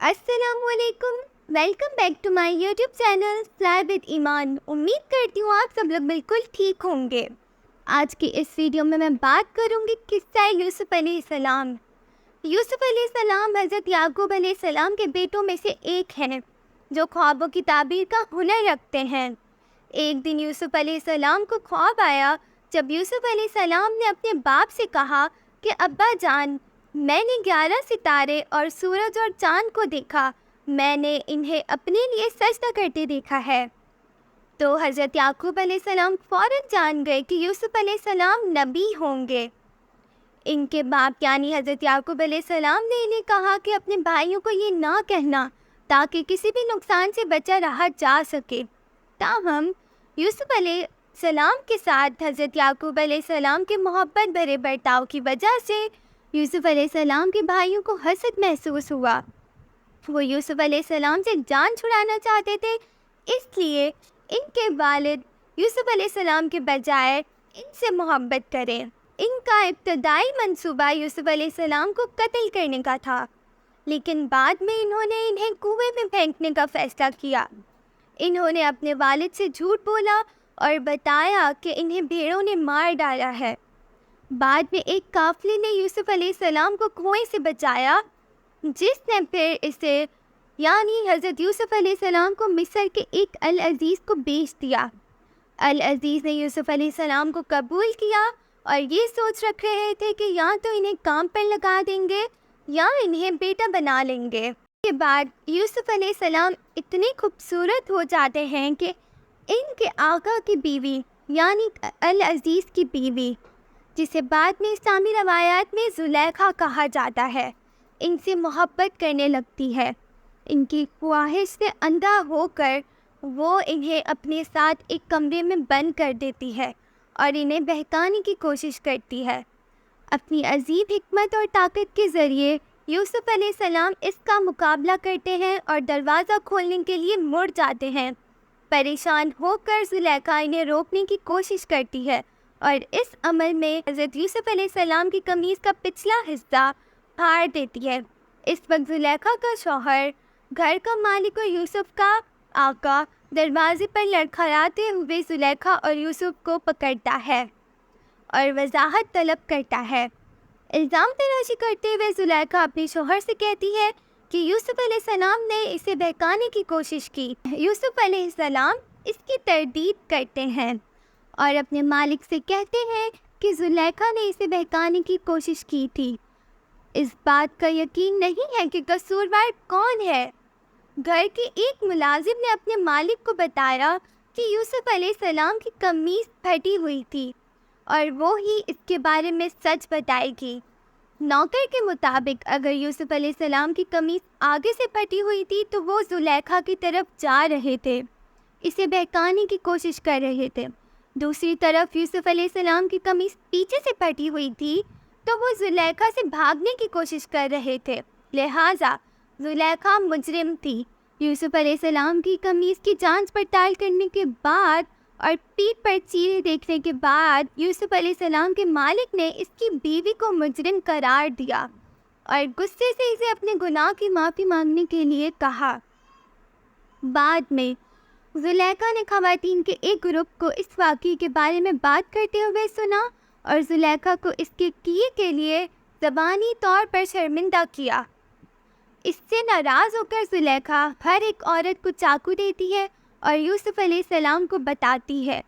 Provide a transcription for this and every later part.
السلام علیکم، welcome back to my YouTube channel fly with Iman. امید کرتی ہوں آپ سب لوگ بالکل ٹھیک ہوں گے۔ آج کی اس ویڈیو میں بات کروں گی قصہ یوسف علیہ السلام۔ یوسف علیہ السلام حضرت یعقوب علیہ السلام کے بیٹوں میں سے ایک ہیں جو خوابوں کی تعبیر کا ہنر رکھتے ہیں۔ ایک دن یوسف علیہ السلام کو خواب آیا جب یوسف علیہ السلام نے اپنے باپ سے کہا کہ ابا جان، میں نے 11 ستارے اور سورج اور چاند کو دیکھا، میں نے انہیں اپنے لیے سجدہ کرتے دیکھا ہے۔ تو حضرت یعقوب علیہ السلام فوراً جان گئے کہ یوسف علیہ السلام نبی ہوں گے۔ ان کے باپ یعنی حضرت یعقوب علیہ السلام نے انہیں کہا کہ اپنے بھائیوں کو یہ نہ کہنا تاکہ کسی بھی نقصان سے بچا رہا جا سکے۔ تاہم یوسف علیہ السلام کے ساتھ حضرت یعقوب علیہ السلام کے محبت بھرے برتاؤ کی وجہ سے یوسف علیہ السلام کے بھائیوں کو حسد محسوس ہوا۔ وہ یوسف علیہ السلام سے جان چھڑانا چاہتے تھے، اس لیے ان کے والد یوسف علیہ السلام کے بجائے ان سے محبت کریں۔ ان کا ابتدائی منصوبہ یوسف علیہ السلام کو قتل کرنے کا تھا، لیکن بعد میں انہوں نے انہیں کنویں میں پھینکنے کا فیصلہ کیا۔ انہوں نے اپنے والد سے جھوٹ بولا اور بتایا کہ انہیں بھیڑوں نے مار ڈالا ہے۔ بعد میں ایک قافلے نے یوسف علیہ السلام کو کنویں سے بچایا، جس نے پھر اسے یعنی حضرت یوسف علیہ السلام کو مصر کے ایک العزیز کو بیچ دیا۔ العزیز نے یوسف علیہ السلام کو قبول کیا اور یہ سوچ رکھ رہے تھے کہ یا تو انہیں کام پر لگا دیں گے یا انہیں بیٹا بنا لیں گے۔ اس کے بعد یوسف علیہ السلام اتنے خوبصورت ہو جاتے ہیں کہ ان کے آقا کی بیوی یعنی العزیز کی بیوی، جسے بعد میں اسلامی روایات میں زلیخا کہا جاتا ہے، ان سے محبت کرنے لگتی ہے۔ ان کی خواہش سے اندھا ہو کر وہ انہیں اپنے ساتھ ایک کمرے میں بند کر دیتی ہے اور انہیں بہکانے کی کوشش کرتی ہے۔ اپنی عجیب حکمت اور طاقت کے ذریعے یوسف علیہ السلام اس کا مقابلہ کرتے ہیں اور دروازہ کھولنے کے لیے مڑ جاتے ہیں۔ پریشان ہو کر زلیخا انہیں روکنے کی کوشش کرتی ہے اور اس عمل میں حضرت یوسف علیہ السلام کی قمیص کا پچھلا حصہ پھاڑ دیتی ہے۔ اس وقت زلیخا کا شوہر، گھر کا مالک اور یوسف کا آقا دروازے پر لڑکھڑاتے ہوئے زلیخا اور یوسف کو پکڑتا ہے اور وضاحت طلب کرتا ہے۔ الزام تراشی کرتے ہوئے زلیخا اپنے شوہر سے کہتی ہے کہ یوسف علیہ السلام نے اسے بہکانے کی کوشش کی۔ یوسف علیہ السلام اس کی تردید کرتے ہیں اور اپنے مالک سے کہتے ہیں کہ زلیخا نے اسے بہکانے کی کوشش کی تھی۔ اس بات کا یقین نہیں ہے کہ قصوروار کون ہے۔ گھر کے ایک ملازم نے اپنے مالک کو بتایا کہ یوسف علیہ السلام کی قمیص پھٹی ہوئی تھی اور وہ ہی اس کے بارے میں سچ بتائے گی۔ نوکر کے مطابق اگر یوسف علیہ السلام کی قمیص آگے سے پھٹی ہوئی تھی تو وہ زلیخا کی طرف جا رہے تھے، اسے بہکانے کی کوشش کر رہے تھے۔ دوسری طرف یوسف علیہ السلام کی قمیص پیچھے سے پھٹی ہوئی تھی تو وہ زلیخا سے بھاگنے کی کوشش کر رہے تھے، لہٰذا زلیخا مجرم تھی۔ یوسف علیہ السلام کی قمیص کی جانچ پڑتال کرنے کے بعد اور پیٹھ پر چیرے دیکھنے کے بعد یوسف علیہ السلام کے مالک نے اس کی بیوی کو مجرم قرار دیا اور غصے سے اسے اپنے گناہ کی معافی مانگنے کے لیے کہا۔ بعد میں زلیخا نے خواتین کے ایک گروپ کو اس واقعے کے بارے میں بات کرتے ہوئے سنا اور زلیخا کو اس کے کیے کے لیے زبانی طور پر شرمندہ کیا۔ اس سے ناراض ہو کر زلیخا ہر ایک عورت کو چاقو دیتی ہے اور یوسف علیہ السلام کو بتاتی ہے۔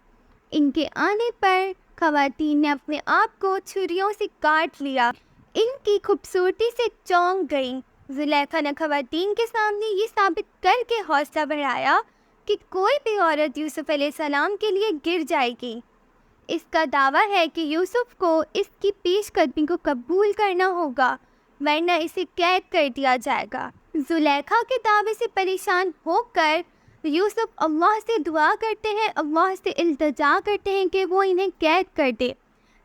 ان کے آنے پر خواتین نے اپنے آپ کو چھریوں سے کاٹ لیا، ان کی خوبصورتی سے چونک گئیں۔ زلیخا نے خواتین کے سامنے یہ ثابت کر کے حوصلہ بڑھایا کہ کوئی بھی عورت یوسف علیہ السلام کے لیے گر جائے گی۔ اس کا دعویٰ ہے کہ یوسف کو اس کی پیش قدمی کو قبول کرنا ہوگا ورنہ اسے قید کر دیا جائے گا۔ زلیخا کے دعوے سے پریشان ہو کر یوسف اللہ سے دعا کرتے ہیں، اللہ سے التجا کرتے ہیں کہ وہ انہیں قید کر دے،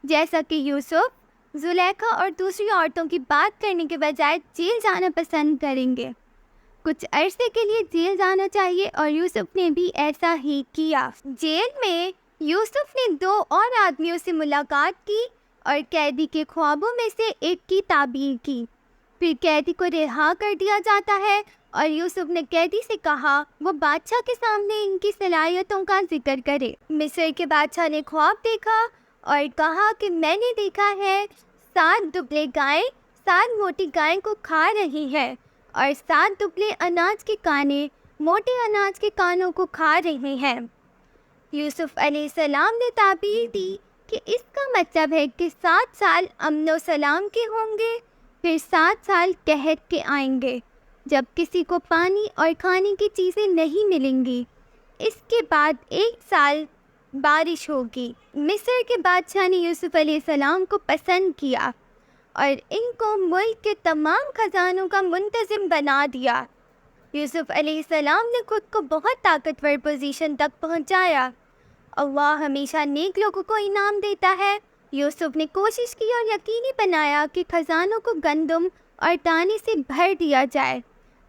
جیسا کہ یوسف زلیخا اور دوسری عورتوں کی بات کرنے کے بجائے جیل جانا پسند کریں گے۔ کچھ عرصے کے لیے جیل جانا چاہیے اور یوسف نے بھی ایسا ہی کیا۔ جیل میں یوسف نے 2 اور آدمیوں سے ملاقات کی اور قیدی کے خوابوں میں سے ایک کی تعبیر کی۔ پھر قیدی کو رہا کر دیا جاتا ہے اور یوسف نے قیدی سے کہا وہ بادشاہ کے سامنے ان کی صلاحیتوں کا ذکر کرے۔ مصر کے بادشاہ نے خواب دیکھا اور کہا کہ میں نے دیکھا ہے 7 دبلے گائیں 7 موٹی گائیں کو کھا رہی ہیں اور 7 دبلے اناج کے کانے موٹے اناج کے کانوں کو کھا رہے ہیں۔ یوسف علیہ السلام نے تعبیر دی کہ اس کا مطلب ہے کہ 7 سال امن و سلام کے ہوں گے، پھر 7 سال قحط کے آئیں گے جب کسی کو پانی اور کھانے کی چیزیں نہیں ملیں گی۔ اس کے بعد 1 سال بارش ہوگی۔ مصر کے بادشاہ نے یوسف علیہ السلام کو پسند کیا اور ان کو ملک کے تمام خزانوں کا منتظم بنا دیا۔ یوسف علیہ السلام نے خود کو بہت طاقتور پوزیشن تک پہنچایا۔ اللہ ہمیشہ نیک لوگوں کو انعام دیتا ہے۔ یوسف نے کوشش کی اور یقینی بنایا کہ خزانوں کو گندم اور دانے سے بھر دیا جائے۔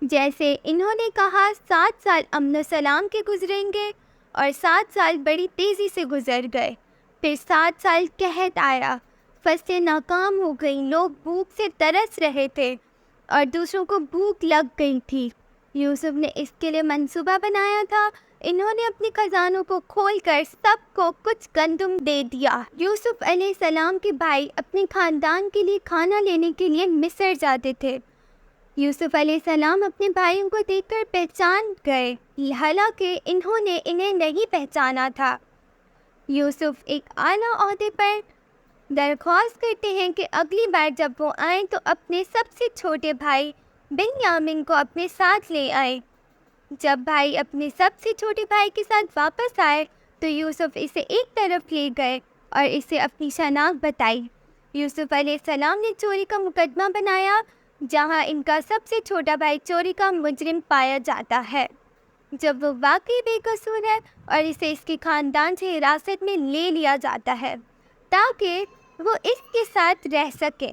جیسے انہوں نے کہا 7 سال امن و سلام کے گزریں گے اور 7 سال بڑی تیزی سے گزر گئے۔ پھر 7 سال قحط آیا، فصلیں ناکام ہو گئیں، لوگ بھوک سے ترس رہے تھے اور دوسروں کو بھوک لگ گئی تھی۔ یوسف نے اس کے لیے منصوبہ بنایا تھا۔ انہوں نے اپنے خزانوں کو کھول کر سب کو کچھ گندم دے دیا۔ یوسف علیہ السلام کے بھائی اپنے خاندان کے لیے کھانا لینے کے لیے مصر جاتے تھے۔ یوسف علیہ السلام اپنے بھائیوں کو دیکھ کر پہچان گئے، حالانکہ انہوں نے انہیں نہیں پہچانا تھا۔ یوسف ایک اعلیٰ عہدے پر درخواست کرتے ہیں کہ اگلی بار جب وہ آئیں تو اپنے سب سے چھوٹے بھائی بنیامین کو اپنے ساتھ لے آئیں۔ جب بھائی اپنے سب سے چھوٹے بھائی کے ساتھ واپس آئے تو یوسف اسے ایک طرف لے گئے اور اسے اپنی شناخت بتائی۔ یوسف علیہ السلام نے چوری کا مقدمہ بنایا جہاں ان کا سب سے چھوٹا بھائی چوری کا مجرم پایا جاتا ہے، جب وہ واقعی بے قصور ہے، اور اسے اس کے خاندان سے حراست میں لے لیا جاتا ہے تاکہ وہ اس کے ساتھ رہ سکے۔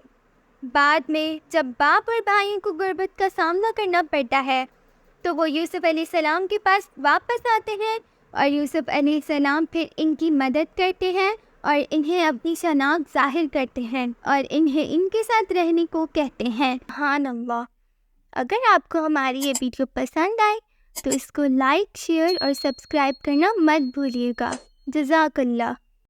بعد میں جب باپ اور بھائیوں کو غربت کا سامنا کرنا پڑتا ہے تو وہ یوسف علیہ السلام کے پاس واپس آتے ہیں اور یوسف علیہ السلام پھر ان کی مدد کرتے ہیں اور انہیں اپنی شناخت ظاہر کرتے ہیں اور انہیں ان کے ساتھ رہنے کو کہتے ہیں۔ سبحان اللہ۔ اگر آپ کو ہماری یہ ویڈیو پسند آئے تو اس کو لائک، شیئر اور سبسکرائب کرنا مت بھولیے گا۔ جزاک اللہ۔